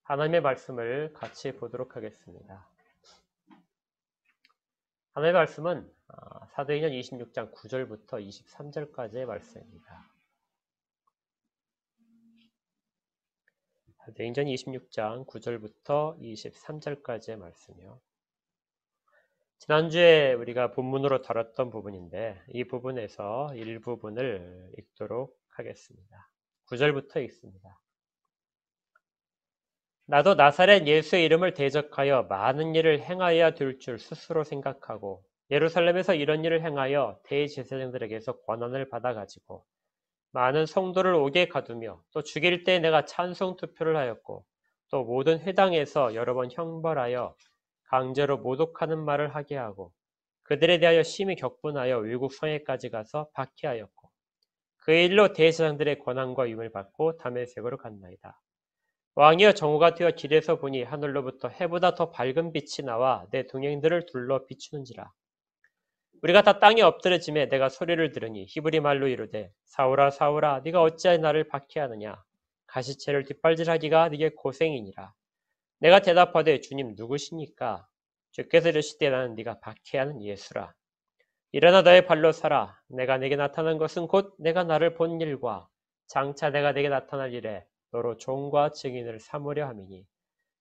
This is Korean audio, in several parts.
하나님의 말씀을 같이 보도록 하겠습니다. 하나님의 말씀은 사도행전 26장 9절부터 23절까지의 말씀입니다. 사도행전 26장 9절부터 23절까지의 말씀이요. 지난주에 우리가 본문으로 다뤘던 부분인데 이 부분에서 일부분을 읽도록 하겠습니다. 9절부터 읽습니다. 나도 나사렛 예수의 이름을 대적하여 많은 일을 행하여야 될 줄 스스로 생각하고 예루살렘에서 이런 일을 행하여 대제사장들에게서 권한을 받아가지고 많은 성도를 옥에 가두며 또 죽일 때 내가 찬송 투표를 하였고 또 모든 회당에서 여러 번 형벌하여 강제로 모독하는 말을 하게 하고 그들에 대하여 심히 격분하여 외국 성에까지 가서 박해하였고 그 일로 대제사장들의 권한과 위임을 받고 다메섹으로 갔나이다. 왕이여 정오가 되어 길에서 보니 하늘로부터 해보다 더 밝은 빛이 나와 내 동행들을 둘러 비추는지라. 우리가 다 땅에 엎드려짐에 내가 소리를 들으니 히브리 말로 이르되 사울아 사울아 네가 어찌하여 나를 박해하느냐. 가시채를 뒷발질하기가 네게 고생이니라. 내가 대답하되 주님 누구시니까. 주께서 이르시되 나는 네가 박해하는 예수라. 일어나 너의 발로 서라. 내가 네게 나타난 것은 곧 내가 나를 본 일과 장차 내가 네게 나타날 일에 너로 종과 증인을 삼으려 함이니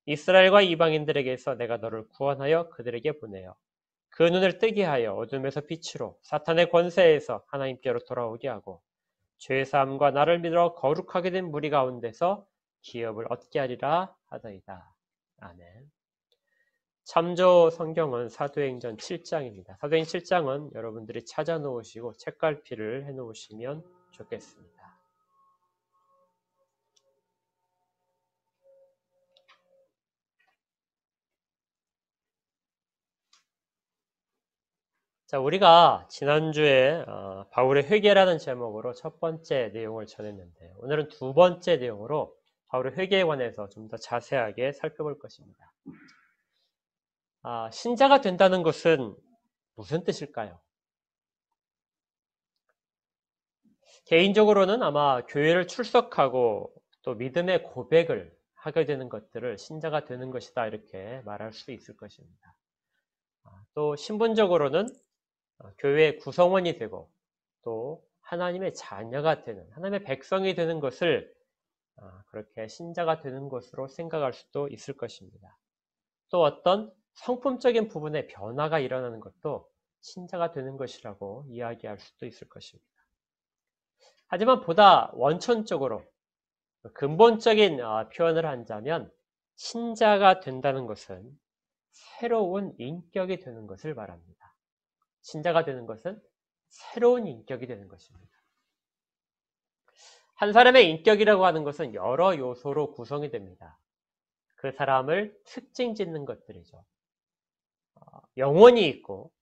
이스라엘과 이방인들에게서 내가 너를 구원하여 그들에게 보내어 그 눈을 뜨게 하여 어둠에서 빛으로 사탄의 권세에서 하나님께로 돌아오게 하고 죄사함과 나를 믿어 거룩하게 된 무리 가운데서 기업을 얻게 하리라 하더이다. 아멘. 참조 성경은 사도행전 7장입니다. 사도행전 7장은 여러분들이 찾아 놓으시고 책갈피를 해 놓으시면 좋겠습니다. 자, 우리가 지난주에 바울의 회개라는 제목으로 첫 번째 내용을 전했는데 오늘은 두 번째 내용으로 바울의 회개에 관해서 좀 더 자세하게 살펴볼 것입니다. 신자가 된다는 것은 무슨 뜻일까요? 개인적으로는 아마 교회를 출석하고 또 믿음의 고백을 하게 되는 것들을 신자가 되는 것이다 이렇게 말할 수 있을 것입니다. 또 신분적으로는 교회의 구성원이 되고 또 하나님의 자녀가 되는 하나님의 백성이 되는 것을 그렇게 신자가 되는 것으로 생각할 수도 있을 것입니다. 또 어떤 성품적인 부분에 변화가 일어나는 것도 신자가 되는 것이라고 이야기할 수도 있을 것입니다. 하지만 보다 원천적으로 근본적인 표현을 한다면 신자가 된다는 것은 새로운 인격이 되는 것을 말합니다. 신자가 되는 것은 새로운 인격이 되는 것입니다. 한 사람의 인격이라고 하는 것은 여러 요소로 구성이 됩니다. 그 사람을 특징 짓는 것들이죠. 영혼이 있고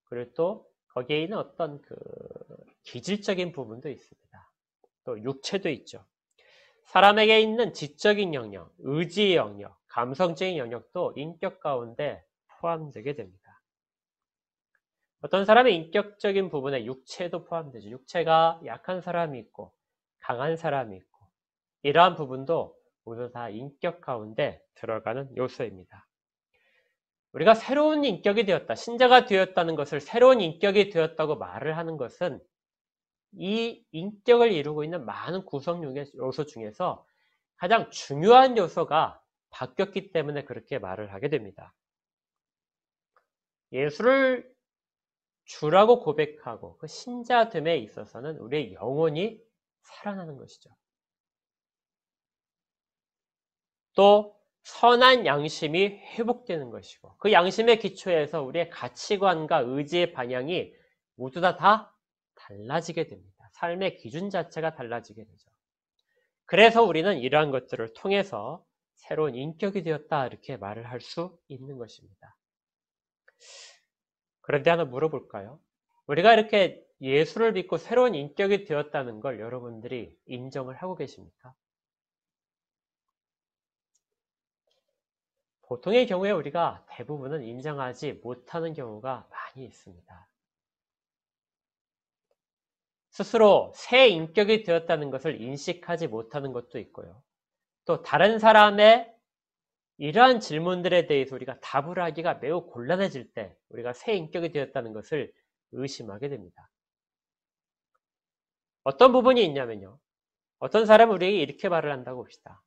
그리고 또 거기에 있는 어떤 그 기질적인 부분도 있습니다. 또 육체도 있죠. 사람에게 있는 지적인 영역, 의지의 영역, 감성적인 영역도 인격 가운데 포함되게 됩니다. 어떤 사람의 인격적인 부분에 육체도 포함되죠. 육체가 약한 사람이 있고 강한 사람이 있고 이러한 부분도 모두 다 인격 가운데 들어가는 요소입니다. 우리가 새로운 인격이 되었다, 신자가 되었다는 것을 새로운 인격이 되었다고 말을 하는 것은 이 인격을 이루고 있는 많은 구성 요소 중에서 가장 중요한 요소가 바뀌었기 때문에 그렇게 말을 하게 됩니다. 예수를 주라고 고백하고 그 신자됨에 있어서는 우리의 영혼이 살아나는 것이죠. 또 선한 양심이 회복되는 것이고 그 양심의 기초에서 우리의 가치관과 의지의 방향이 모두 다 달라지게 됩니다. 삶의 기준 자체가 달라지게 되죠. 그래서 우리는 이러한 것들을 통해서 새로운 인격이 되었다 이렇게 말을 할 수 있는 것입니다. 그런데 하나 물어볼까요? 우리가 이렇게 예수를 믿고 새로운 인격이 되었다는 걸 여러분들이 인정을 하고 계십니까? 보통의 경우에 우리가 대부분은 인정하지 못하는 경우가 많이 있습니다. 스스로 새 인격이 되었다는 것을 인식하지 못하는 것도 있고요. 또 다른 사람의 이러한 질문들에 대해서 우리가 답을 하기가 매우 곤란해질 때 우리가 새 인격이 되었다는 것을 의심하게 됩니다. 어떤 부분이 있냐면요. 어떤 사람은 우리에게 이렇게 말을 한다고 봅시다.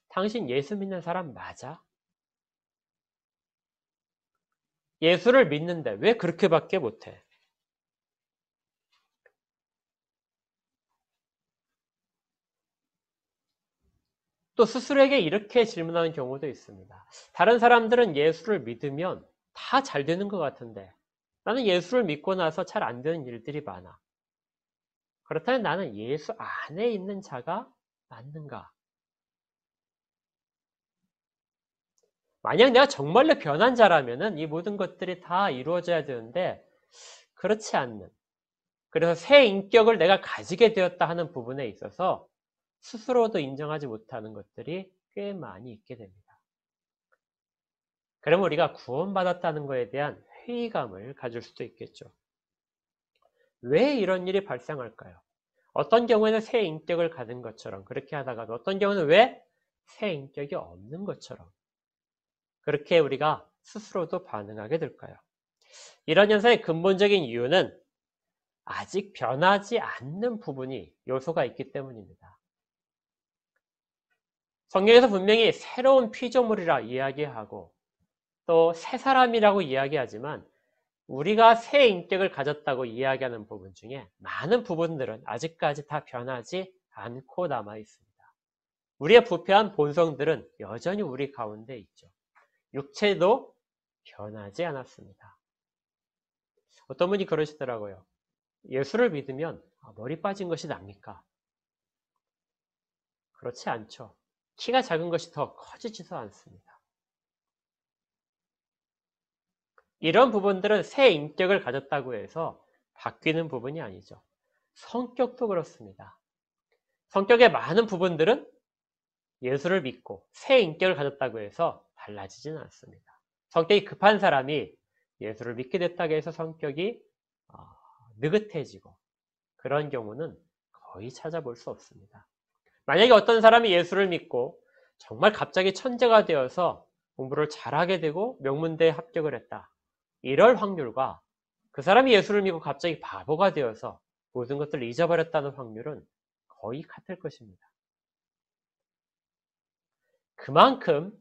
당신 예수 믿는 사람 맞아? 예수를 믿는데 왜 그렇게밖에 못해? 또 스스로에게 이렇게 질문하는 경우도 있습니다. 다른 사람들은 예수를 믿으면 다 잘 되는 것 같은데 나는 예수를 믿고 나서 잘 안 되는 일들이 많아. 그렇다면 나는 예수 안에 있는 자가 맞는가? 만약 내가 정말로 변한 자라면은 이 모든 것들이 다 이루어져야 되는데 그렇지 않는. 그래서 새 인격을 내가 가지게 되었다 하는 부분에 있어서 스스로도 인정하지 못하는 것들이 꽤 많이 있게 됩니다. 그러면 우리가 구원받았다는 것에 대한 회의감을 가질 수도 있겠죠. 왜 이런 일이 발생할까요? 어떤 경우에는 새 인격을 가진 것처럼 그렇게 하다가도 어떤 경우는 왜 새 인격이 없는 것처럼 그렇게 우리가 스스로도 반응하게 될까요? 이런 현상의 근본적인 이유는 아직 변하지 않는 부분이 요소가 있기 때문입니다. 성경에서 분명히 새로운 피조물이라 이야기하고 또 새 사람이라고 이야기하지만 우리가 새 인격을 가졌다고 이야기하는 부분 중에 많은 부분들은 아직까지 다 변하지 않고 남아 있습니다. 우리의 부패한 본성들은 여전히 우리 가운데 있죠. 육체도 변하지 않았습니다. 어떤 분이 그러시더라고요. 예수를 믿으면 머리 빠진 것이 납니까? 그렇지 않죠. 키가 작은 것이 더 커지지도 않습니다. 이런 부분들은 새 인격을 가졌다고 해서 바뀌는 부분이 아니죠. 성격도 그렇습니다. 성격의 많은 부분들은 예수를 믿고 새 인격을 가졌다고 해서 달라지지는 않습니다. 성격이 급한 사람이 예수를 믿게 됐다고 해서 성격이 느긋해지고 그런 경우는 거의 찾아볼 수 없습니다. 만약에 어떤 사람이 예수를 믿고 정말 갑자기 천재가 되어서 공부를 잘하게 되고 명문대에 합격을 했다. 이럴 확률과 그 사람이 예수를 믿고 갑자기 바보가 되어서 모든 것들을 잊어버렸다는 확률은 거의 같을 것입니다. 그만큼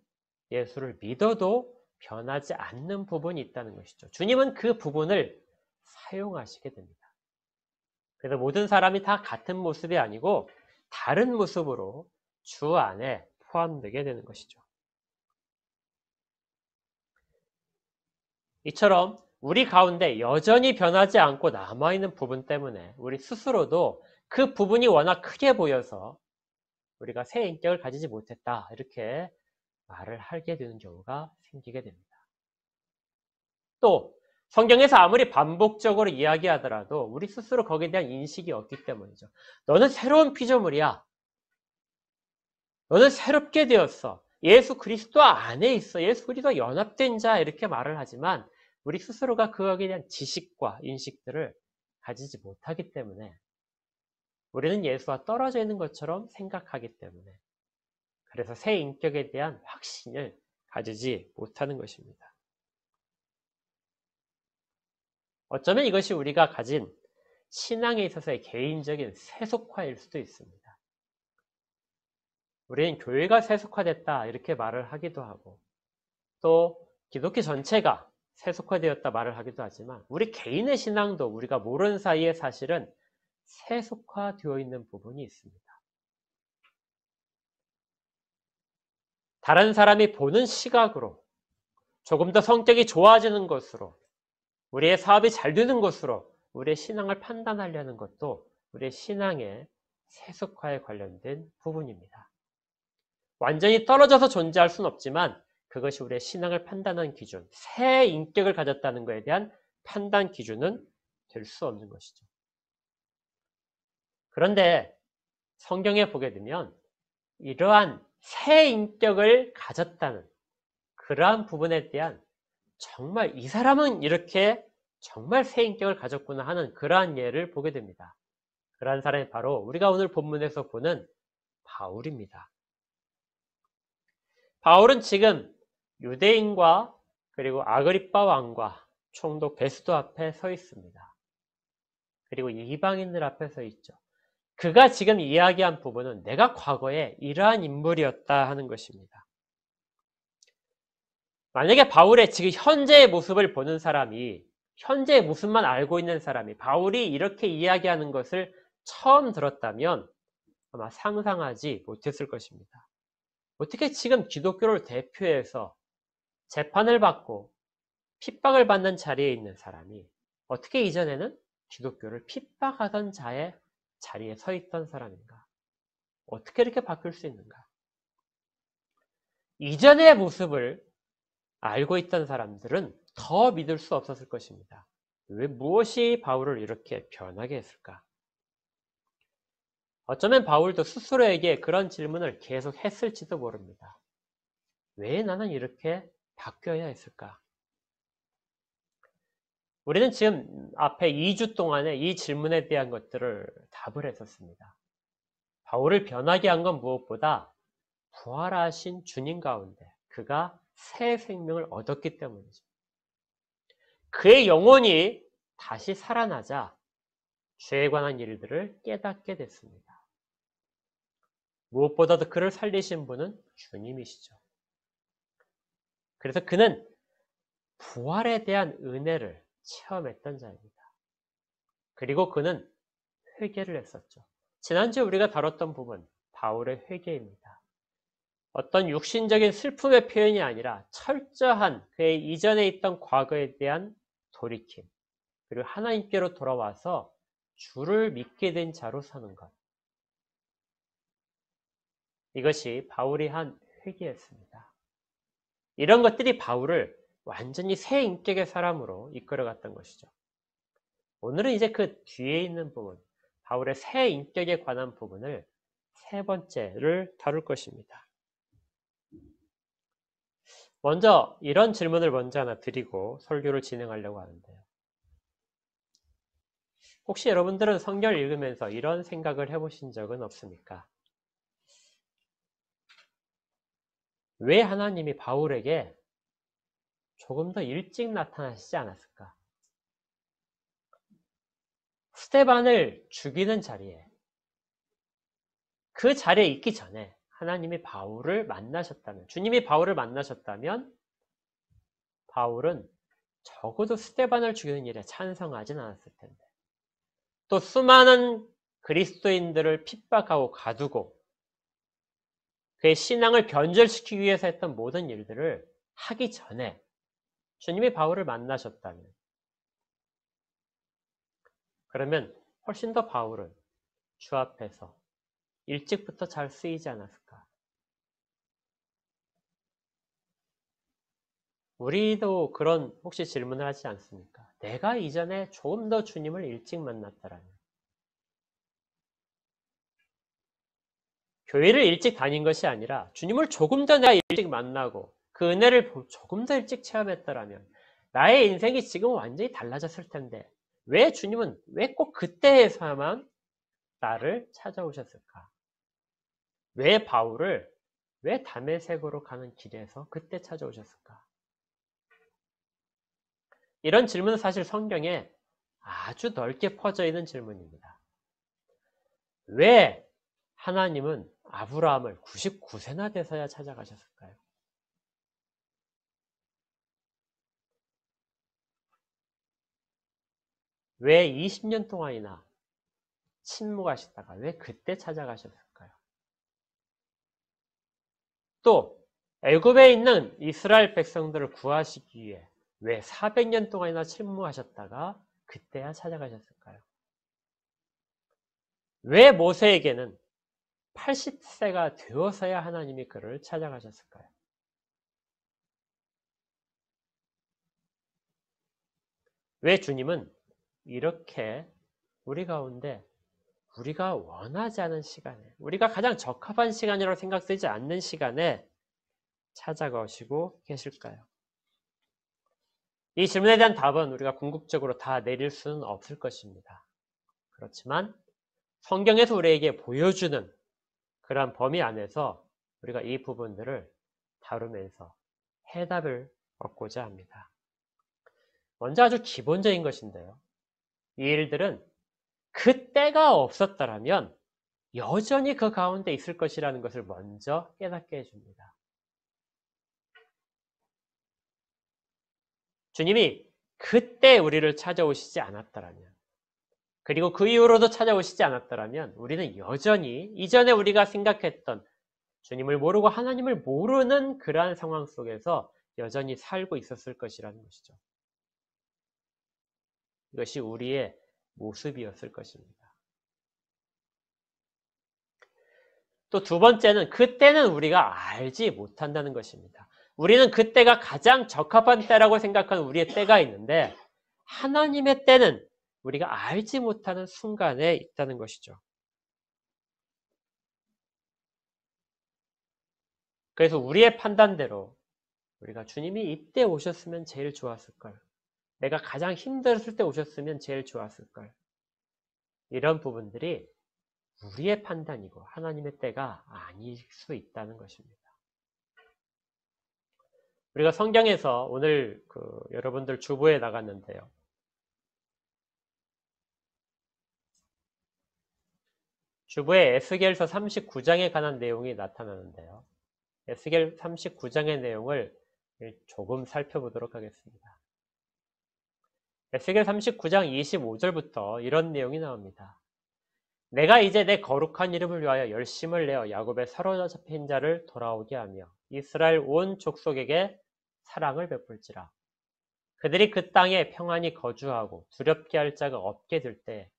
예수를 믿어도 변하지 않는 부분이 있다는 것이죠. 주님은 그 부분을 사용하시게 됩니다. 그래서 모든 사람이 다 같은 모습이 아니고 다른 모습으로 주 안에 포함되게 되는 것이죠. 이처럼 우리 가운데 여전히 변하지 않고 남아있는 부분 때문에 우리 스스로도 그 부분이 워낙 크게 보여서 우리가 새 인격을 가지지 못했다 이렇게 말을 하게 되는 경우가 생기게 됩니다. 또 성경에서 아무리 반복적으로 이야기하더라도 우리 스스로 거기에 대한 인식이 없기 때문이죠. 너는 새로운 피조물이야. 너는 새롭게 되었어. 예수 그리스도 안에 있어. 예수 그리스도와 연합된 자 이렇게 말을 하지만 우리 스스로가 그거에 대한 지식과 인식들을 가지지 못하기 때문에 우리는 예수와 떨어져 있는 것처럼 생각하기 때문에 그래서 새 인격에 대한 확신을 가지지 못하는 것입니다. 어쩌면 이것이 우리가 가진 신앙에 있어서의 개인적인 세속화일 수도 있습니다. 우리는 교회가 세속화됐다 이렇게 말을 하기도 하고 또 기독교 전체가 세속화되었다 말을 하기도 하지만 우리 개인의 신앙도 우리가 모르는 사이에 사실은 세속화되어 있는 부분이 있습니다. 다른 사람이 보는 시각으로 조금 더 성격이 좋아지는 것으로 우리의 사업이 잘 되는 것으로 우리의 신앙을 판단하려는 것도 우리의 신앙의 세속화에 관련된 부분입니다. 완전히 떨어져서 존재할 수는 없지만 그것이 우리의 신앙을 판단하는 기준, 새 인격을 가졌다는 것에 대한 판단 기준은 될 수 없는 것이죠. 그런데 성경에 보게 되면 이러한 새 인격을 가졌다는 그러한 부분에 대한 정말 이 사람은 이렇게 정말 새 인격을 가졌구나 하는 그러한 예를 보게 됩니다. 그러한 사람이 바로 우리가 오늘 본문에서 보는 바울입니다. 바울은 지금 유대인과 그리고 아그리빠 왕과 총독 베스도 앞에 서 있습니다. 그리고 이방인들 앞에 서 있죠. 그가 지금 이야기한 부분은 내가 과거에 이러한 인물이었다 하는 것입니다. 만약에 바울의 지금 현재의 모습을 보는 사람이, 현재의 모습만 알고 있는 사람이 바울이 이렇게 이야기하는 것을 처음 들었다면 아마 상상하지 못했을 것입니다. 어떻게 지금 기독교를 대표해서 재판을 받고 핍박을 받는 자리에 있는 사람이 어떻게 이전에는 기독교를 핍박하던 자의 자리에 서 있던 사람인가? 어떻게 이렇게 바뀔 수 있는가? 이전의 모습을 알고 있던 사람들은 더 믿을 수 없었을 것입니다. 왜 무엇이 바울을 이렇게 변하게 했을까? 어쩌면 바울도 스스로에게 그런 질문을 계속 했을지도 모릅니다. 왜 나는 이렇게 바뀌어야 했을까? 우리는 지금 앞에 2주 동안에 이 질문에 대한 것들을 답을 했었습니다. 바울을 변하게 한 건 무엇보다 부활하신 주님 가운데 그가 새 생명을 얻었기 때문이죠. 그의 영혼이 다시 살아나자 죄에 관한 일들을 깨닫게 됐습니다. 무엇보다도 그를 살리신 분은 주님이시죠. 그래서 그는 부활에 대한 은혜를 체험했던 자입니다. 그리고 그는 회개를 했었죠. 지난주에 우리가 다뤘던 부분, 바울의 회개입니다. 어떤 육신적인 슬픔의 표현이 아니라 철저한 그의 이전에 있던 과거에 대한 돌이킴, 그리고 하나님께로 돌아와서 주를 믿게 된 자로 사는 것. 이것이 바울이 한 회개였습니다. 이런 것들이 바울을 완전히 새 인격의 사람으로 이끌어갔던 것이죠. 오늘은 이제 그 뒤에 있는 부분, 바울의 새 인격에 관한 부분을 세 번째를 다룰 것입니다. 먼저 이런 질문을 먼저 하나 드리고 설교를 진행하려고 하는데요. 혹시 여러분들은 성경을 읽으면서 이런 생각을 해보신 적은 없습니까? 왜 하나님이 바울에게 조금 더 일찍 나타나시지 않았을까? 스데반을 죽이는 자리에, 그 자리에 있기 전에 하나님이 바울을 만나셨다면, 주님이 바울을 만나셨다면 바울은 적어도 스데반을 죽이는 일에 찬성하진 않았을 텐데, 또 수많은 그리스도인들을 핍박하고 가두고 그의 신앙을 변절시키기 위해서 했던 모든 일들을 하기 전에 주님이 바울을 만나셨다면, 그러면 훨씬 더 바울은 주 앞에서 일찍부터 잘 쓰이지 않았을까? 우리도 그런 혹시 질문을 하지 않습니까? 내가 이전에 조금 더 주님을 일찍 만났다라면, 교회를 일찍 다닌 것이 아니라 주님을 조금 더 내가 일찍 만나고 그 은혜를 조금 더 일찍 체험했더라면 나의 인생이 지금 완전히 달라졌을 텐데 왜 주님은 왜 꼭 그때에서만 나를 찾아오셨을까? 왜 바울을 왜 다메섹으로 가는 길에서 그때 찾아오셨을까? 이런 질문은 사실 성경에 아주 넓게 퍼져 있는 질문입니다. 왜 하나님은 아브라함을 99세나 돼서야 찾아가셨을까요? 왜 20년 동안이나 침묵하시다가 왜 그때 찾아가셨을까요? 또 애굽에 있는 이스라엘 백성들을 구하시기 위해 왜 400년 동안이나 침묵하셨다가 그때야 찾아가셨을까요? 왜 모세에게는 80세가 되어서야 하나님이 그를 찾아가셨을까요? 왜 주님은 이렇게 우리 가운데 우리가 원하지 않은 시간에, 우리가 가장 적합한 시간이라고 생각되지 않는 시간에 찾아가시고 계실까요? 이 질문에 대한 답은 우리가 궁극적으로 다 내릴 수는 없을 것입니다. 그렇지만 성경에서 우리에게 보여주는 그러한 범위 안에서 우리가 이 부분들을 다루면서 해답을 얻고자 합니다. 먼저 아주 기본적인 것인데요. 이 일들은 그 때가 없었더라면 여전히 그 가운데 있을 것이라는 것을 먼저 깨닫게 해줍니다. 주님이 그때 우리를 찾아오시지 않았더라면, 그리고 그 이후로도 찾아오시지 않았더라면 우리는 여전히 이전에 우리가 생각했던 주님을 모르고 하나님을 모르는 그러한 상황 속에서 여전히 살고 있었을 것이라는 것이죠. 이것이 우리의 모습이었을 것입니다. 또 두 번째는 그때는 우리가 알지 못한다는 것입니다. 우리는 그때가 가장 적합한 때라고 생각하는 우리의 때가 있는데 하나님의 때는 우리가 알지 못하는 순간에 있다는 것이죠. 그래서 우리의 판단대로 우리가 주님이 이때 오셨으면 제일 좋았을걸. 내가 가장 힘들었을 때 오셨으면 제일 좋았을걸. 이런 부분들이 우리의 판단이고 하나님의 때가 아닐 수 있다는 것입니다. 우리가 성경에서 오늘 여러분들 주보에 나갔는데요. 주보에 에스겔서 39장에 관한 내용이 나타나는데요. 에스겔 39장의 내용을 조금 살펴보도록 하겠습니다. 에스겔 39장 25절부터 이런 내용이 나옵니다. 내가 이제 내 거룩한 이름을 위하여 열심을 내어 야곱의 사로잡힌 자를 돌아오게 하며 이스라엘 온 족속에게 사랑을 베풀지라. 그들이 그 땅에 평안히 거주하고 두렵게 할 자가 없게 될 때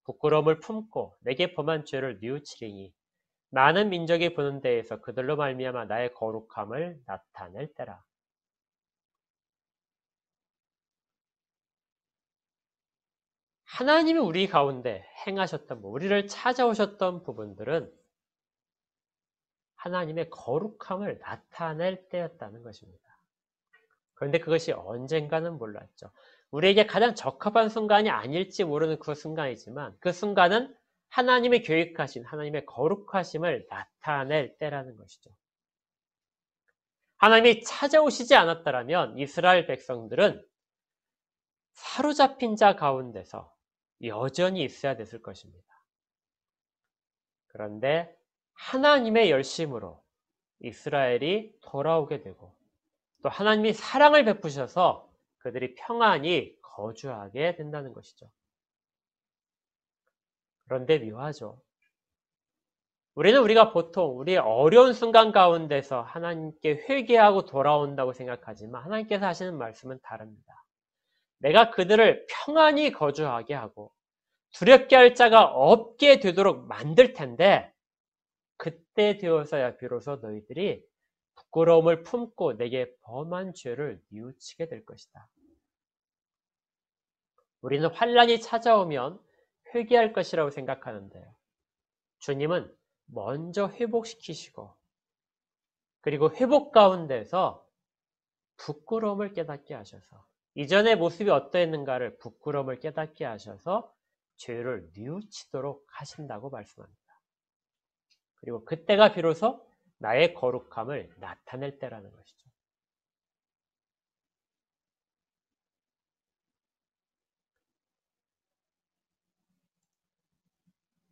부끄러움을 품고 내게 범한 죄를 뉘우치리니 많은 민족이 보는 데에서 그들로 말미암아 나의 거룩함을 나타낼 때라. 하나님이 우리 가운데 행하셨던 우리를 찾아오셨던 부분들은 하나님의 거룩함을 나타낼 때였다는 것입니다. 그런데 그것이 언젠가는 몰랐죠. 우리에게 가장 적합한 순간이 아닐지 모르는 그 순간이지만 그 순간은 하나님의 계획하신 하나님의 거룩하심을 나타낼 때라는 것이죠. 하나님이 찾아오시지 않았더라면 이스라엘 백성들은 사로잡힌 자 가운데서 여전히 있어야 됐을 것입니다. 그런데 하나님의 열심으로 이스라엘이 돌아오게 되고 또 하나님이 사랑을 베푸셔서 그들이 평안히 거주하게 된다는 것이죠. 그런데 묘하죠. 우리가 보통 우리의 어려운 순간 가운데서 하나님께 회개하고 돌아온다고 생각하지만 하나님께서 하시는 말씀은 다릅니다. 내가 그들을 평안히 거주하게 하고 두렵게 할 자가 없게 되도록 만들 텐데 그때 되어서야 비로소 너희들이 부끄러움을 품고 내게 범한 죄를 뉘우치게 될 것이다. 우리는 환란이 찾아오면 회개할 것이라고 생각하는데요. 주님은 먼저 회복시키시고 그리고 회복 가운데서 부끄러움을 깨닫게 하셔서 이전의 모습이 어떠했는가를 부끄러움을 깨닫게 하셔서 죄를 뉘우치도록 하신다고 말씀합니다. 그리고 그때가 비로소 나의 거룩함을 나타낼 때라는 것이죠.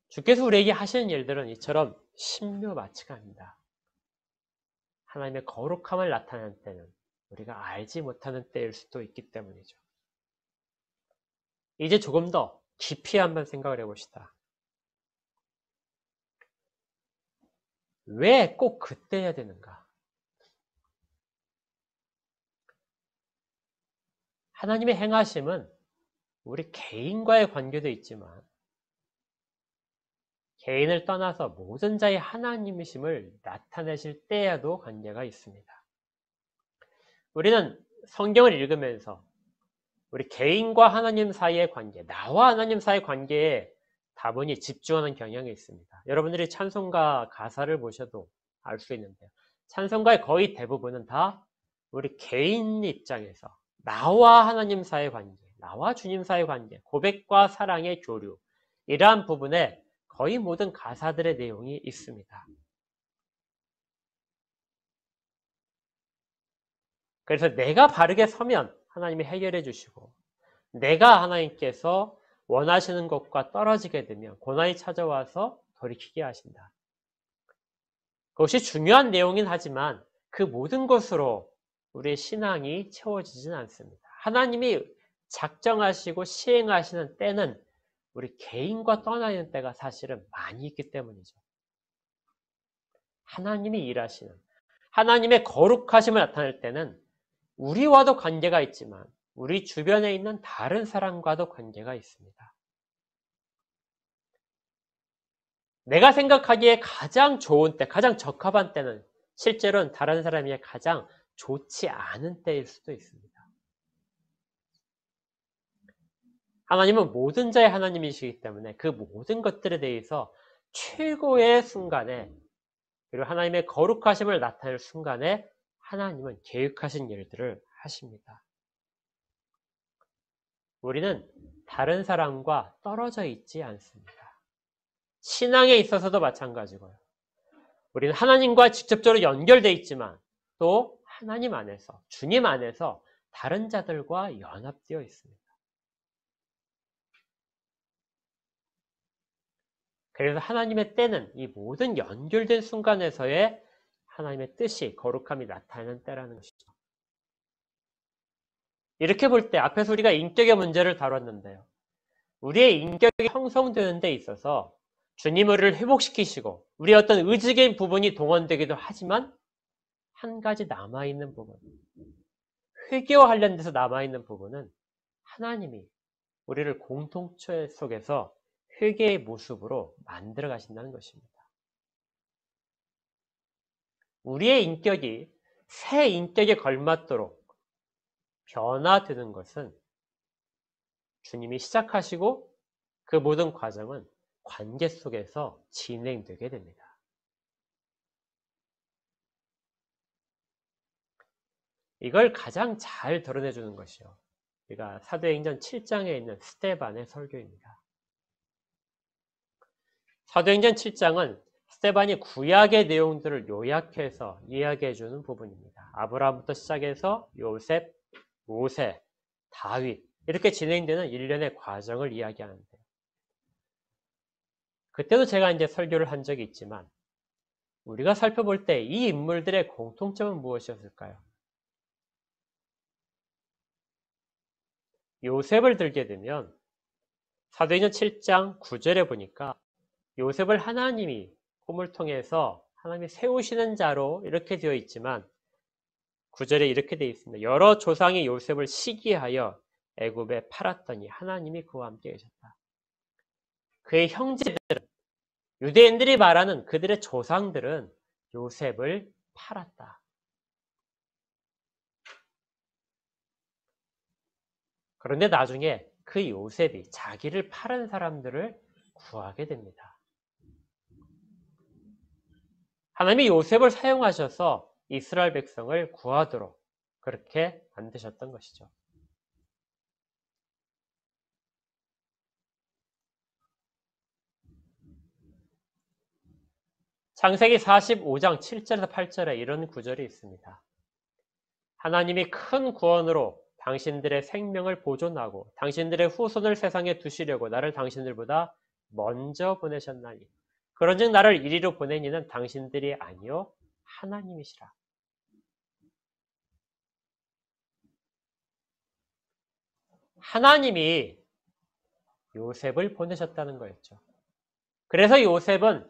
주께서 우리에게 하시는 일들은 이처럼 신묘마치가합니다. 하나님의 거룩함을 나타내는 때는 우리가 알지 못하는 때일 수도 있기 때문이죠. 이제 조금 더 깊이 한번 생각을 해봅시다. 왜 꼭 그때 해야 되는가? 하나님의 행하심은 우리 개인과의 관계도 있지만 개인을 떠나서 모든 자의 하나님이심을 나타내실 때에도 관계가 있습니다. 우리는 성경을 읽으면서 우리 개인과 하나님 사이의 관계, 나와 하나님 사이의 관계에 다분히 집중하는 경향이 있습니다. 여러분들이 찬송가 가사를 보셔도 알 수 있는데요. 찬송가의 거의 대부분은 다 우리 개인 입장에서 나와 하나님 사이의 관계, 나와 주님 사이의 관계, 고백과 사랑의 교류, 이러한 부분에 거의 모든 가사들의 내용이 있습니다. 그래서 내가 바르게 서면 하나님이 해결해 주시고, 내가 하나님께서 원하시는 것과 떨어지게 되면 고난이 찾아와서 돌이키게 하신다. 그것이 중요한 내용이긴 하지만 그 모든 것으로 우리의 신앙이 채워지지는 않습니다. 하나님이 작정하시고 시행하시는 때는 우리 개인과 떠나 있는 때가 사실은 많이 있기 때문이죠. 하나님이 일하시는, 하나님의 거룩하심을 나타낼 때는 우리와도 관계가 있지만 우리 주변에 있는 다른 사람과도 관계가 있습니다. 내가 생각하기에 가장 좋은 때, 가장 적합한 때는 실제로는 다른 사람이 가장 좋지 않은 때일 수도 있습니다. 하나님은 모든 자의 하나님이시기 때문에 그 모든 것들에 대해서 최고의 순간에, 그리고 하나님의 거룩하심을 나타낼 순간에 하나님은 계획하신 일들을 하십니다. 우리는 다른 사람과 떨어져 있지 않습니다. 신앙에 있어서도 마찬가지고요. 우리는 하나님과 직접적으로 연결되어 있지만 또 하나님 안에서, 주님 안에서 다른 자들과 연합되어 있습니다. 그래서 하나님의 때는 이 모든 연결된 순간에서의 하나님의 뜻이, 거룩함이 나타나는 때라는 것이죠. 이렇게 볼 때 앞에서 우리가 인격의 문제를 다뤘는데요. 우리의 인격이 형성되는 데 있어서 주님 우리를 회복시키시고 우리의 어떤 의지적인 부분이 동원되기도 하지만 한 가지 남아있는 부분, 회개와 관련돼서 남아있는 부분은 하나님이 우리를 공동체 속에서 회개의 모습으로 만들어 가신다는 것입니다. 우리의 인격이 새 인격에 걸맞도록 변화되는 것은 주님이 시작하시고 그 모든 과정은 관계 속에서 진행되게 됩니다. 이걸 가장 잘 드러내주는 것이요, 우리가 사도행전 7장에 있는 스데반의 설교입니다. 사도행전 7장은 스데반이 구약의 내용들을 요약해서 이야기해주는 부분입니다. 아브라함부터 시작해서 요셉, 모세, 다윗 이렇게 진행되는 일련의 과정을 이야기하는데요. 그때도 제가 이제 설교를 한 적이 있지만 우리가 살펴볼 때 이 인물들의 공통점은 무엇이었을까요? 요셉을 들게 되면 사도행전 7장 9절에 보니까 요셉을 하나님이 꿈을 통해서 하나님이 세우시는 자로 이렇게 되어 있지만 9절에 이렇게 되어 있습니다. 여러 조상이 요셉을 시기하여 애굽에 팔았더니 하나님이 그와 함께 계셨다. 그의 형제들은, 유대인들이 말하는 그들의 조상들은 요셉을 팔았다. 그런데 나중에 그 요셉이 자기를 팔은 사람들을 구하게 됩니다. 하나님이 요셉을 사용하셔서 이스라엘 백성을 구하도록 그렇게 만드셨던 것이죠. 창세기 45장 7절에서 8절에 이런 구절이 있습니다. 하나님이 큰 구원으로 당신들의 생명을 보존하고 당신들의 후손을 세상에 두시려고 나를 당신들보다 먼저 보내셨나니 그런즉 나를 이리로 보내니는 당신들이 아니요 하나님이시라. 하나님이 요셉을 보내셨다는 거였죠. 그래서 요셉은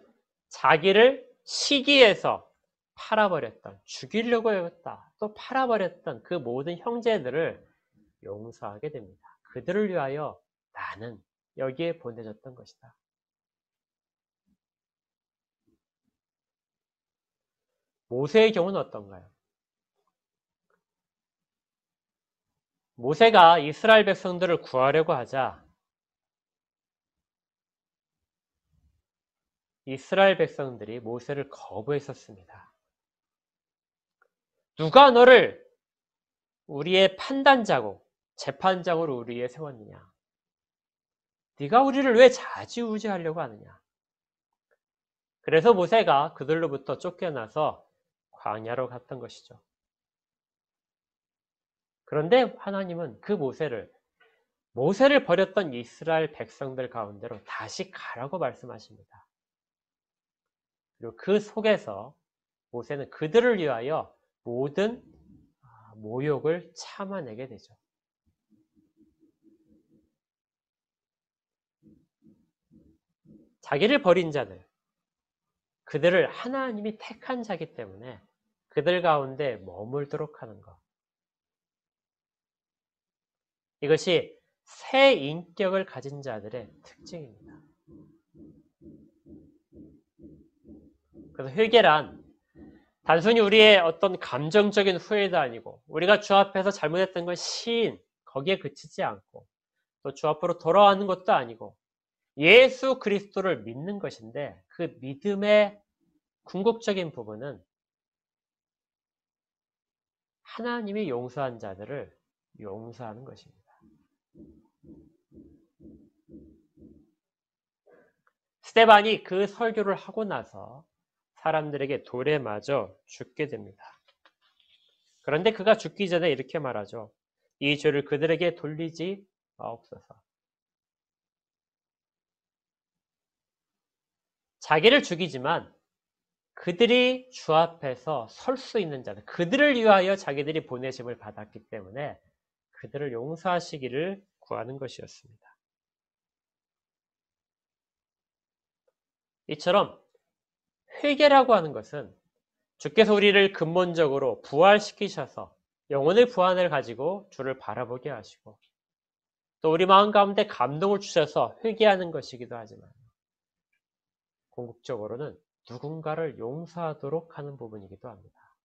자기를 시기해서 팔아버렸던, 죽이려고 했다, 또 팔아버렸던 그 모든 형제들을 용서하게 됩니다. 그들을 위하여 나는 여기에 보내졌던 것이다. 모세의 경우는 어떤가요? 모세가 이스라엘 백성들을 구하려고 하자 이스라엘 백성들이 모세를 거부했었습니다. 누가 너를 우리의 판단자고 재판장으로 우리에 세웠느냐? 네가 우리를 왜 좌지우지하려고 하느냐? 그래서 모세가 그들로부터 쫓겨나서 광야로 갔던 것이죠. 그런데 하나님은 그 모세를 버렸던 이스라엘 백성들 가운데로 다시 가라고 말씀하십니다. 그리고 그 속에서 모세는 그들을 위하여 모든 모욕을 참아내게 되죠. 자기를 버린 자들, 그들을 하나님이 택한 자기 때문에 그들 가운데 머물도록 하는 것. 이것이 새 인격을 가진 자들의 특징입니다. 그래서 회개란 단순히 우리의 어떤 감정적인 후회도 아니고 우리가 주 앞에서 잘못했던 건 시인, 거기에 그치지 않고 또 주 앞으로 돌아가는 것도 아니고 예수 그리스도를 믿는 것인데 그 믿음의 궁극적인 부분은 하나님이 용서한 자들을 용서하는 것입니다. 스데반이 그 설교를 하고 나서 사람들에게 돌에 맞아 죽게 됩니다. 그런데 그가 죽기 전에 이렇게 말하죠. 이 죄를 그들에게 돌리지 마옵소서. 자기를 죽이지만 그들이 주 앞에서 설 수 있는 자들, 그들을 위하여 자기들이 보내심을 받았기 때문에 그들을 용서하시기를 구하는 것이었습니다. 이처럼 회개라고 하는 것은 주께서 우리를 근본적으로 부활시키셔서 영혼의 부활을 가지고 주를 바라보게 하시고 또 우리 마음 가운데 감동을 주셔서 회개하는 것이기도 하지만 궁극적으로는 누군가를 용서하도록 하는 부분이기도 합니다.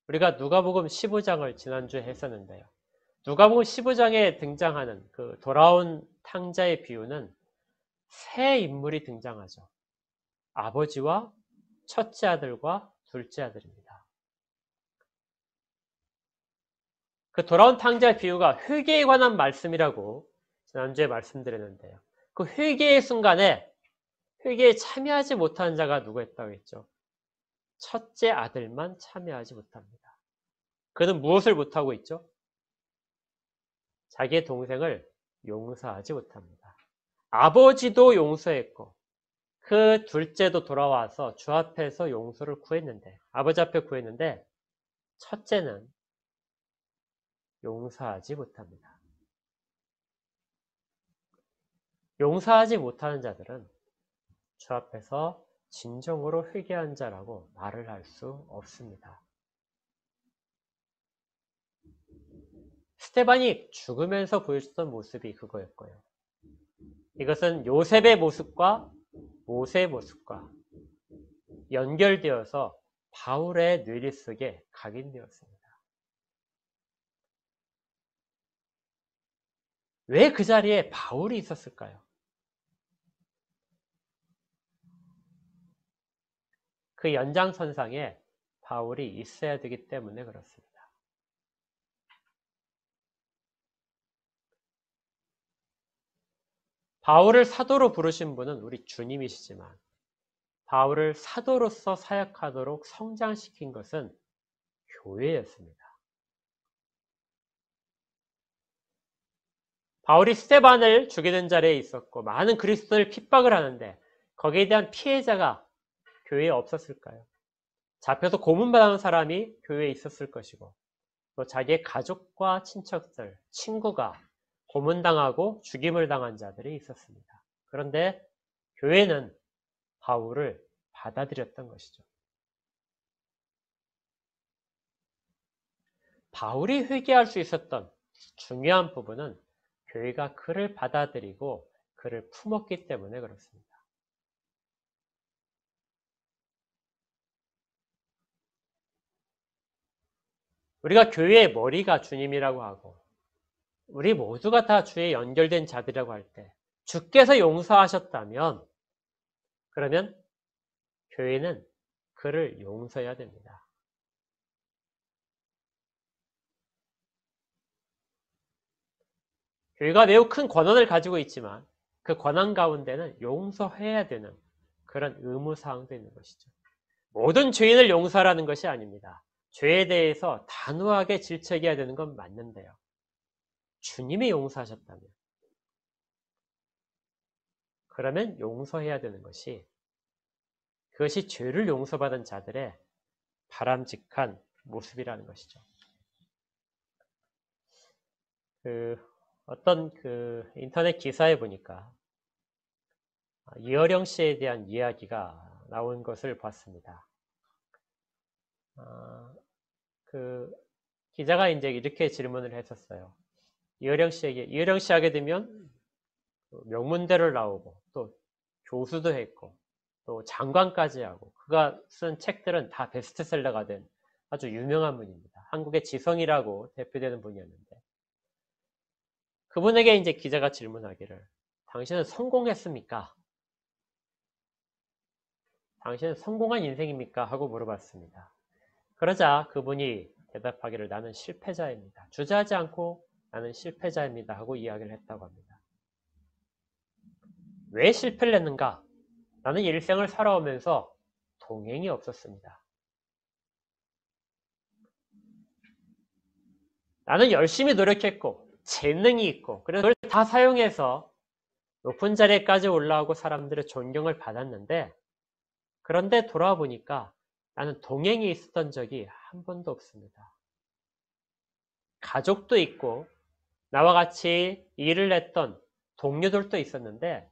우리가 누가복음 15장을 지난주에 했었는데요. 누가복음 15장에 등장하는 그 돌아온 탕자의 비유는 세 인물이 등장하죠. 아버지와 첫째 아들과 둘째 아들입니다. 그 돌아온 탕자의 비유가 회개에 관한 말씀이라고 지난주에 말씀드렸는데요. 그 회개의 순간에 회개에 참여하지 못한 자가 누가 있다고 했죠? 첫째 아들만 참여하지 못합니다. 그는 무엇을 못하고 있죠? 자기의 동생을 용서하지 못합니다. 아버지도 용서했고 그 둘째도 돌아와서 주 앞에서 용서를 구했는데 아버지 앞에 구했는데 첫째는 용서하지 못합니다. 용서하지 못하는 자들은 주 앞에서 진정으로 회개한 자라고 말을 할 수 없습니다. 스데반이 죽으면서 보여줬던 모습이 그거였고요. 이것은 요셉의 모습과 모세의 모습과 연결되어서 바울의 뇌리 속에 각인되었습니다. 왜 그 자리에 바울이 있었을까요? 그 연장선상에 바울이 있어야 되기 때문에 그렇습니다. 바울을 사도로 부르신 분은 우리 주님이시지만 바울을 사도로서 사역하도록 성장시킨 것은 교회였습니다. 바울이 스데반을 죽이는 자리에 있었고 많은 그리스도를 핍박을 하는데 거기에 대한 피해자가 교회에 없었을까요? 잡혀서 고문받는 사람이 교회에 있었을 것이고 또 자기의 가족과 친척들, 친구가 고문당하고 죽임을 당한 자들이 있었습니다. 그런데 교회는 바울을 받아들였던 것이죠. 바울이 회개할 수 있었던 중요한 부분은 교회가 그를 받아들이고 그를 품었기 때문에 그렇습니다. 우리가 교회의 머리가 주님이라고 하고 우리 모두가 다 주에 연결된 자들이라고 할 때 주께서 용서하셨다면 그러면 교회는 그를 용서해야 됩니다. 교회가 매우 큰 권한을 가지고 있지만 그 권한 가운데는 용서해야 되는 그런 의무사항도 있는 것이죠. 모든 죄인을 용서하라는 것이 아닙니다. 죄에 대해서 단호하게 질책해야 되는 건 맞는데요. 주님이 용서하셨다면, 그러면 용서해야 되는 것이, 그것이 죄를 용서받은 자들의 바람직한 모습이라는 것이죠. 어떤 인터넷 기사에 보니까 이어령 씨에 대한 이야기가 나온 것을 봤습니다. 기자가 이제 이렇게 질문을 했었어요. 이어령 씨 하게 되면 명문대를 나오고 또 교수도 했고 또 장관까지 하고 그가 쓴 책들은 다 베스트셀러가 된 아주 유명한 분입니다. 한국의 지성이라고 대표되는 분이었는데 그분에게 이제 기자가 질문하기를 당신은 성공했습니까? 당신은 성공한 인생입니까? 하고 물어봤습니다. 그러자 그분이 대답하기를 나는 실패자입니다. 주저하지 않고 나는 실패자입니다. 하고 이야기를 했다고 합니다. 왜 실패를 했는가? 나는 일생을 살아오면서 동행이 없었습니다. 나는 열심히 노력했고 재능이 있고 그래서 그걸 다 사용해서 높은 자리에까지 올라오고 사람들의 존경을 받았는데 그런데 돌아와 보니까 나는 동행이 있었던 적이 한 번도 없습니다. 가족도 있고 나와 같이 일을 했던 동료들도 있었는데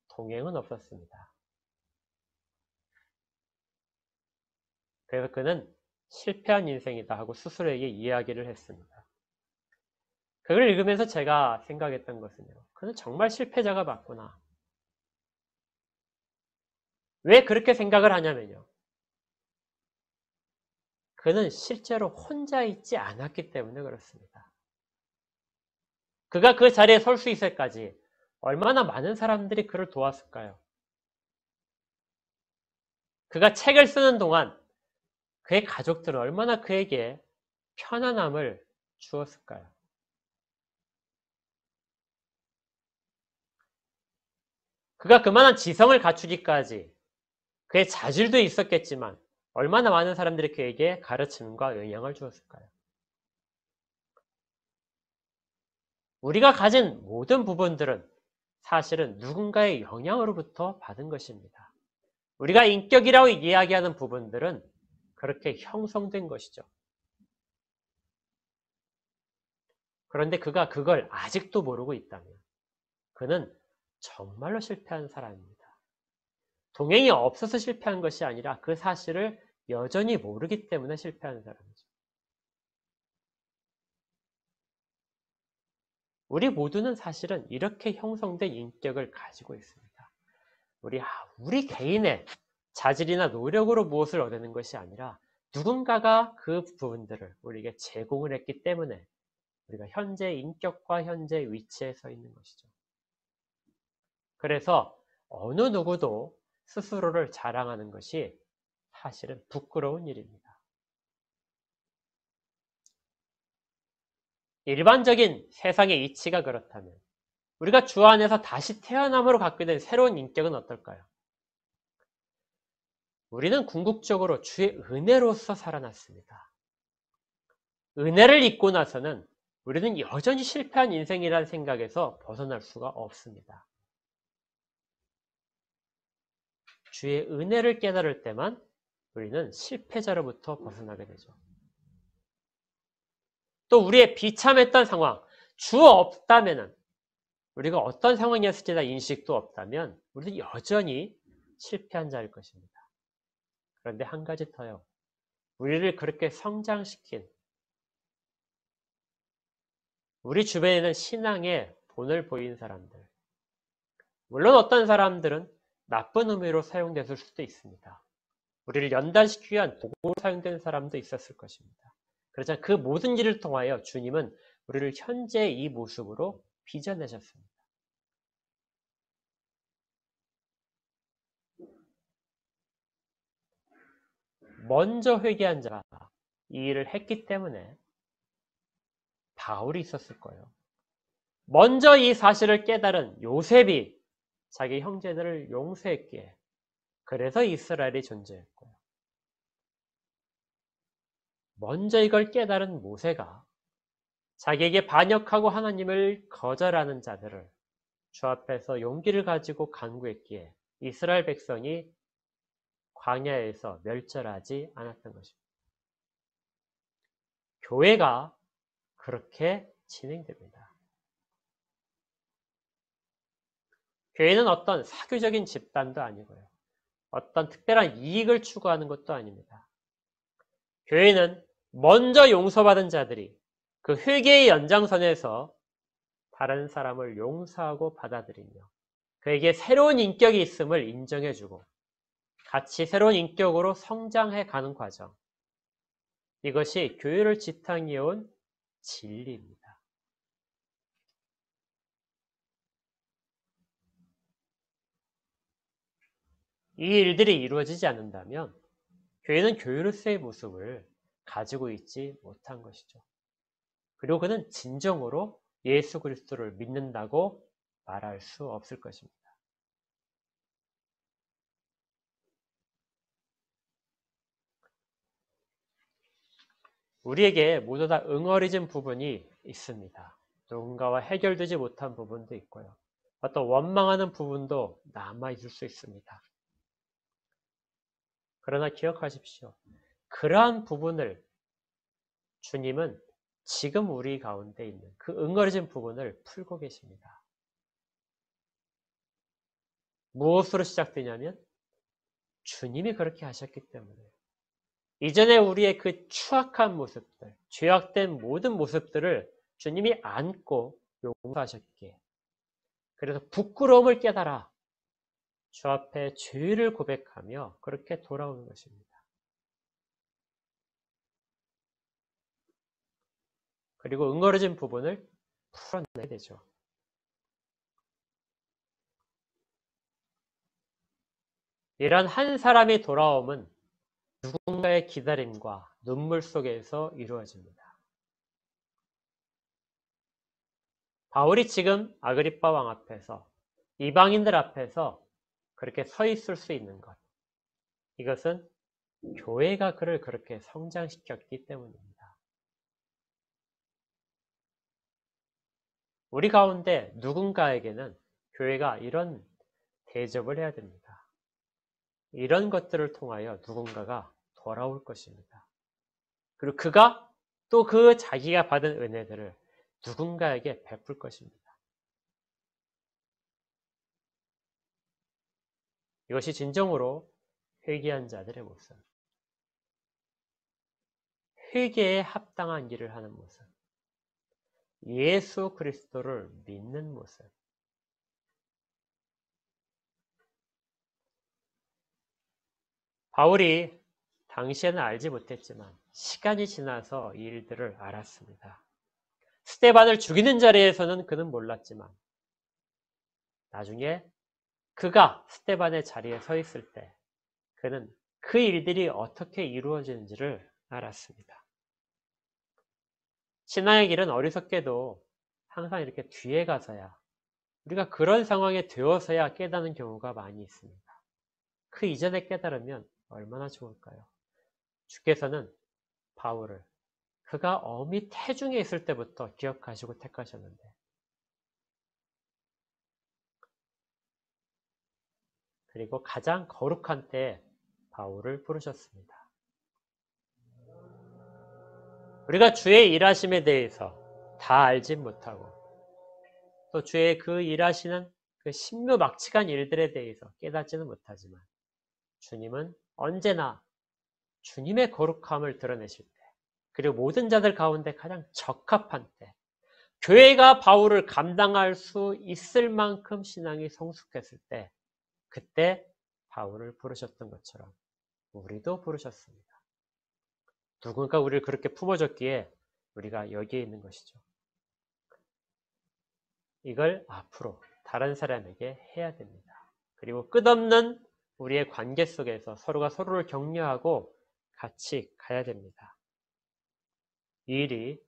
동행은 없었습니다. 그래서 그는 실패한 인생이다 하고 스스로에게 이야기를 했습니다. 그걸 읽으면서 제가 생각했던 것은요. 그는 정말 실패자가 맞구나. 왜 그렇게 생각을 하냐면요. 그는 실제로 혼자 있지 않았기 때문에 그렇습니다. 그가 그 자리에 설 수 있을까지 얼마나 많은 사람들이 그를 도왔을까요? 그가 책을 쓰는 동안 그의 가족들은 얼마나 그에게 편안함을 주었을까요? 그가 그만한 지성을 갖추기까지 그의 자질도 있었겠지만 얼마나 많은 사람들이 그에게 가르침과 영향을 주었을까요? 우리가 가진 모든 부분들은 사실은 누군가의 영향으로부터 받은 것입니다. 우리가 인격이라고 이야기하는 부분들은 그렇게 형성된 것이죠. 그런데 그가 그걸 아직도 모르고 있다면 그는 정말로 실패한 사람입니다. 동행이 없어서 실패한 것이 아니라 그 사실을 여전히 모르기 때문에 실패하는 사람이죠. 우리 모두는 사실은 이렇게 형성된 인격을 가지고 있습니다. 우리 개인의 자질이나 노력으로 무엇을 얻는 것이 아니라 누군가가 그 부분들을 우리에게 제공을 했기 때문에 우리가 현재 인격과 현재 위치에 서 있는 것이죠. 그래서 어느 누구도 스스로를 자랑하는 것이 사실은 부끄러운 일입니다. 일반적인 세상의 이치가 그렇다면 우리가 주 안에서 다시 태어남으로 갖게 된 새로운 인격은 어떨까요? 우리는 궁극적으로 주의 은혜로서 살아났습니다. 은혜를 잊고 나서는 우리는 여전히 실패한 인생이라는 생각에서 벗어날 수가 없습니다. 주의 은혜를 깨달을 때만 우리는 실패자로부터 벗어나게 되죠. 또 우리의 비참했던 상황, 주 없다면은 우리가 어떤 상황이었을지 다 인식도 없다면 우리는 여전히 실패한 자일 것입니다. 그런데 한 가지 더요. 우리를 그렇게 성장시킨 우리 주변에는 신앙의 본을 보인 사람들. 물론 어떤 사람들은 나쁜 의미로 사용됐을 수도 있습니다. 우리를 연단시키기 위한 도구로 사용된 사람도 있었을 것입니다. 그러자 그 모든 일을 통하여 주님은 우리를 현재 이 모습으로 빚어내셨습니다. 먼저 회개한 자가 이 일을 했기 때문에 바울이 있었을 거예요. 먼저 이 사실을 깨달은 요셉이 자기 형제들을 용서했기에 그래서 이스라엘이 존재했고요. 먼저 이걸 깨달은 모세가 자기에게 반역하고 하나님을 거절하는 자들을 주 앞에서 용기를 가지고 간구했기에 이스라엘 백성이 광야에서 멸절하지 않았던 것입니다. 교회가 그렇게 진행됩니다. 교회는 어떤 사교적인 집단도 아니고요. 어떤 특별한 이익을 추구하는 것도 아닙니다. 교회는 먼저 용서받은 자들이 그 회개의 연장선에서 다른 사람을 용서하고 받아들이며 그에게 새로운 인격이 있음을 인정해주고 같이 새로운 인격으로 성장해 가는 과정. 이것이 교회를 지탱해온 진리입니다. 이 일들이 이루어지지 않는다면 교회는 교회로서의 모습을 가지고 있지 못한 것이죠. 그리고 그는 진정으로 예수 그리스도를 믿는다고 말할 수 없을 것입니다. 우리에게 모두 다 응어리진 부분이 있습니다. 누군가와 해결되지 못한 부분도 있고요. 어떤 원망하는 부분도 남아있을 수 있습니다. 그러나 기억하십시오. 그러한 부분을 주님은 지금 우리 가운데 있는 그 응어리진 부분을 풀고 계십니다. 무엇으로 시작되냐면 주님이 그렇게 하셨기 때문에 이전에 우리의 그 추악한 모습들, 죄악된 모든 모습들을 주님이 안고 용서하셨기에 그래서 부끄러움을 깨달아 주 앞에 죄를 고백하며 그렇게 돌아오는 것입니다. 그리고 응어려진 부분을 풀어내야 되죠. 이런 한 사람의 돌아옴은 누군가의 기다림과 눈물 속에서 이루어집니다. 바울이 지금 아그리빠 왕 앞에서 이방인들 앞에서 그렇게 서 있을 수 있는 것, 이것은 교회가 그를 그렇게 성장시켰기 때문입니다. 우리 가운데 누군가에게는 교회가 이런 대접을 해야 됩니다. 이런 것들을 통하여 누군가가 돌아올 것입니다. 그리고 그가 또 그 자기가 받은 은혜들을 누군가에게 베풀 것입니다. 이것이 진정으로 회개한 자들의 모습, 회개에 합당한 일을 하는 모습, 예수 그리스도를 믿는 모습. 바울이 당시에는 알지 못했지만 시간이 지나서 이 일들을 알았습니다. 스데반을 죽이는 자리에서는 그는 몰랐지만 나중에 그가 스데반의 자리에 서 있을 때 그는 그 일들이 어떻게 이루어지는지를 알았습니다. 신앙의 길은 어리석게도 항상 이렇게 뒤에 가서야 우리가 그런 상황에 되어서야 깨닫는 경우가 많이 있습니다. 그 이전에 깨달으면 얼마나 좋을까요? 주께서는 바울을 그가 어미 태중에 있을 때부터 기억하시고 택하셨는데 그리고 가장 거룩한 때에 바울을 부르셨습니다. 우리가 주의 일하심에 대해서 다 알진 못하고 또 주의 그 일하시는 그 신묘막측한 일들에 대해서 깨닫지는 못하지만 주님은 언제나 주님의 거룩함을 드러내실 때 그리고 모든 자들 가운데 가장 적합한 때 교회가 바울을 감당할 수 있을 만큼 신앙이 성숙했을 때 그때 바울을 부르셨던 것처럼 우리도 부르셨습니다. 누군가 우리를 그렇게 품어줬기에 우리가 여기에 있는 것이죠. 이걸 앞으로 다른 사람에게 해야 됩니다. 그리고 끝없는 우리의 관계 속에서 서로가 서로를 격려하고 같이 가야 됩니다. 이 일이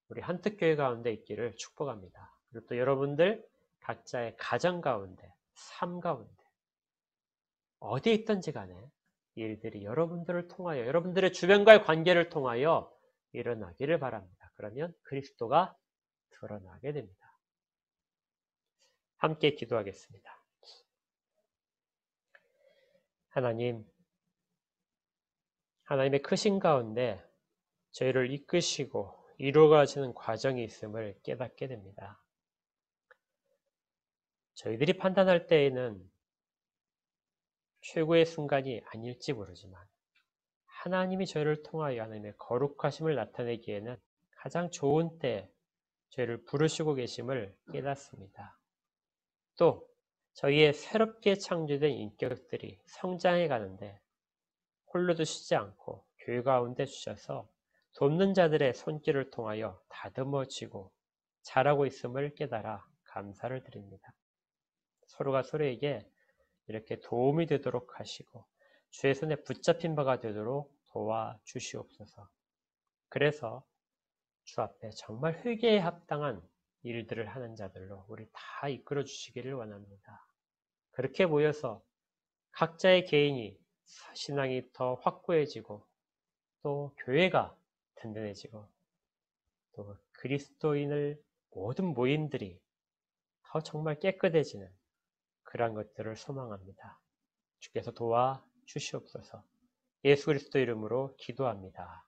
우리 한특교회 가운데 있기를 축복합니다. 그리고 또 여러분들 각자의 가정 가운데, 삶 가운데 어디에 있든지 간에 일들이 여러분들을 통하여, 여러분들의 주변과의 관계를 통하여 일어나기를 바랍니다. 그러면 그리스도가 드러나게 됩니다. 함께 기도하겠습니다. 하나님, 하나님의 크신 가운데 저희를 이끄시고 이루어가시는 과정이 있음을 깨닫게 됩니다. 저희들이 판단할 때에는 최고의 순간이 아닐지 모르지만 하나님이 저희를 통하여 하나님의 거룩하심을 나타내기에는 가장 좋은 때 저희를 부르시고 계심을 깨닫습니다. 또 저희의 새롭게 창조된 인격들이 성장해 가는데 홀로 두시지 않고 교회 가운데 주셔서 돕는 자들의 손길을 통하여 다듬어지고 자라고 있음을 깨달아 감사를 드립니다. 서로가 서로에게 이렇게 도움이 되도록 하시고 주의 손에 붙잡힌 바가 되도록 도와주시옵소서. 그래서 주 앞에 정말 회개에 합당한 일들을 하는 자들로 우리 다 이끌어 주시기를 원합니다. 그렇게 모여서 각자의 개인이 신앙이 더 확고해지고 또 교회가 든든해지고 또 그리스도인을 모든 모임들이 더 정말 깨끗해지는 그러한 것들을 소망합니다. 주께서 도와주시옵소서. 예수 그리스도 이름으로 기도합니다.